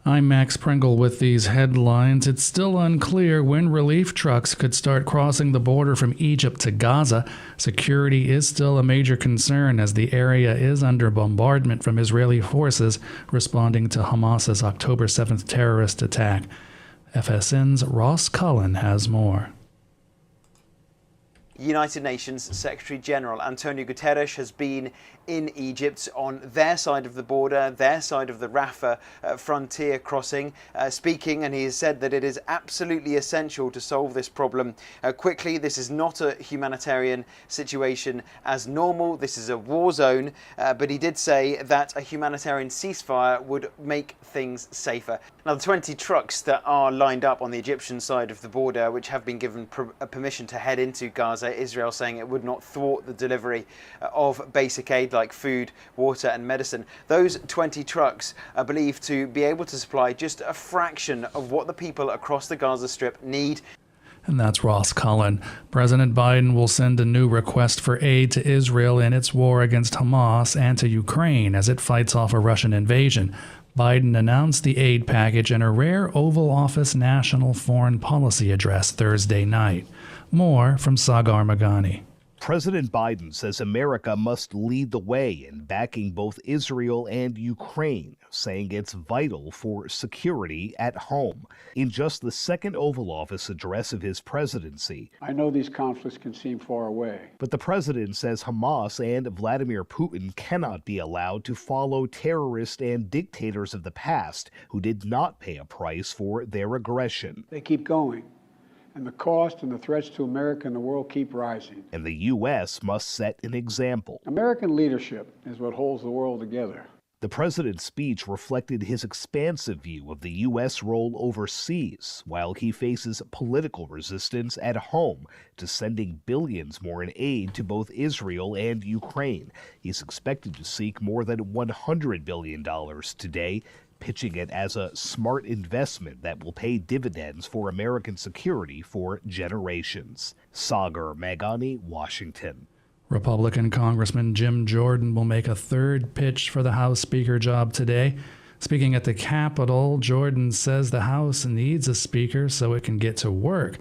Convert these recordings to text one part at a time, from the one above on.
I'm Max Pringle with these headlines. It's still unclear when relief trucks could start crossing the border from Egypt to Gaza. Security is still a major concern as the area is under bombardment from Israeli forces responding to Hamas's October 7th terrorist attack. FSN's Ross Cullen has more. United Nations Secretary General Antonio Guterres has been in Egypt on their side of the border, their side of the Rafah frontier crossing, speaking, and he has said that it is absolutely essential to solve this problem quickly. This is not a humanitarian situation as normal. This is a war zone, but he did say that a humanitarian ceasefire would make things safer. Now, the 20 trucks that are lined up on the Egyptian side of the border, which have been given permission to head into Gaza, Israel saying it would not thwart the delivery of basic aid like food, water and medicine. Those 20 trucks are believed to be able to supply just a fraction of what the people across the Gaza Strip need. And that's Ross Cullen. President Biden will send a new request for aid to Israel in its war against Hamas and to Ukraine as it fights off a Russian invasion. Biden announced the aid package in a rare Oval Office national foreign policy address Thursday night. More from Sagar Magani. President Biden says America must lead the way in backing both Israel and Ukraine, saying it's vital for security at home. In just the second Oval Office address of his presidency, I know these conflicts can seem far away, but the president says Hamas and Vladimir Putin cannot be allowed to follow terrorists and dictators of the past who did not pay a price for their aggression. they keep going. And the cost and the threats to America and the world keep rising. And the U.S. must set an example. American leadership is what holds the world together. The president's speech reflected his expansive view of the U.S. role overseas, while he faces political resistance at home to sending billions more in aid to both Israel and Ukraine. He's expected to seek more than $100 billion today, pitching it as a smart investment that will pay dividends for American security for generations. Sagar Magani, Washington. Republican Congressman Jim Jordan will make a third pitch for the House Speaker job today. Speaking at the Capitol, Jordan says the House needs a Speaker so it can get to work.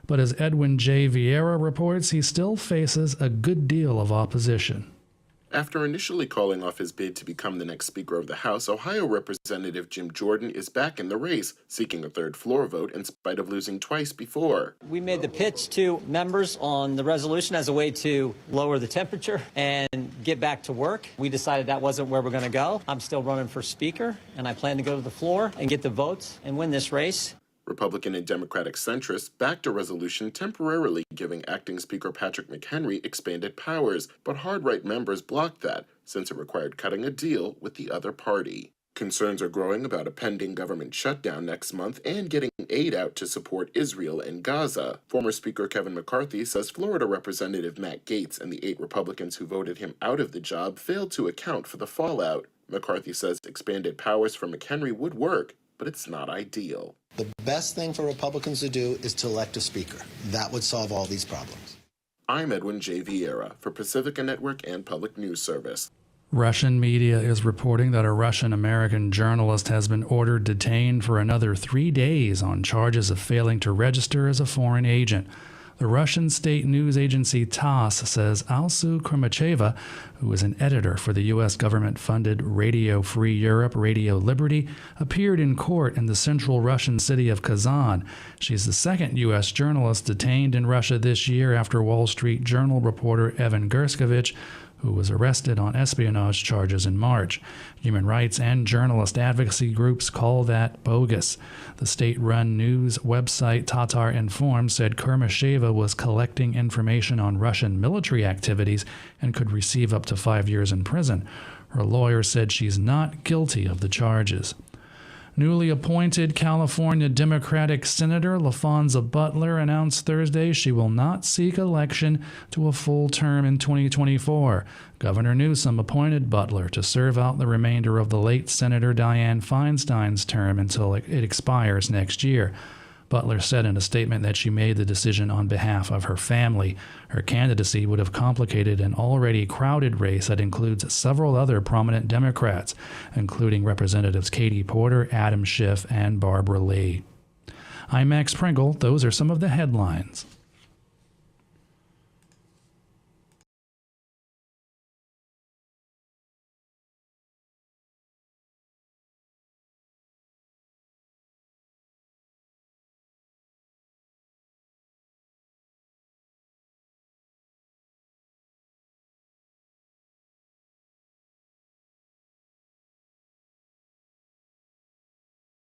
But as Edwin J. Vieira reports, he still faces a good deal of opposition. After initially calling off his bid to become the next Speaker of the House, Ohio Representative Jim Jordan is back in the race, seeking a third floor vote in spite of losing twice before. We made the pitch to members on the resolution as a way to lower the temperature and get back to work. We decided that wasn't where we're going to go. I'm still running for Speaker, and I plan to go to the floor and get the votes and win this race. Republican and Democratic centrists backed a resolution temporarily giving Acting Speaker Patrick McHenry expanded powers, but hard-right members blocked that since it required cutting a deal with the other party. Concerns are growing about a pending government shutdown next month and getting aid out to support Israel and Gaza. Former Speaker Kevin McCarthy says Florida Representative Matt Gaetz and the 8 Republicans who voted him out of the job failed to account for the fallout. McCarthy says expanded powers for McHenry would work, but it's not ideal. The best thing for Republicans to do is to elect a speaker. That would solve all these problems. I'm Edwin J. Vieira for Pacifica Network and Public News Service. Russian media is reporting that a Russian-American journalist has been ordered detained for another 3 days on charges of failing to register as a foreign agent. The Russian state news agency TASS says Alsu Kurmacheva, who is an editor for the U.S. government-funded Radio Free Europe, Radio Liberty, appeared in court in the central Russian city of Kazan. She's the second U.S. journalist detained in Russia this year after Wall Street Journal reporter Evan Gershkovich, who was arrested on espionage charges in March. Human rights and journalist advocacy groups call that bogus. The state-run news website Tatar Inform said Kurmasheva was collecting information on Russian military activities and could receive up to 5 years in prison. Her lawyer said she's not guilty of the charges. Newly appointed California Democratic Senator LaFonza Butler announced Thursday she will not seek election to a full term in 2024. Governor Newsom appointed Butler to serve out the remainder of the late Senator Dianne Feinstein's term until it expires next year. Butler said in a statement that she made the decision on behalf of her family. Her candidacy would have complicated an already crowded race that includes several other prominent Democrats, including Representatives Katie Porter, Adam Schiff, and Barbara Lee. I'm Max Pringle. Those are some of the headlines.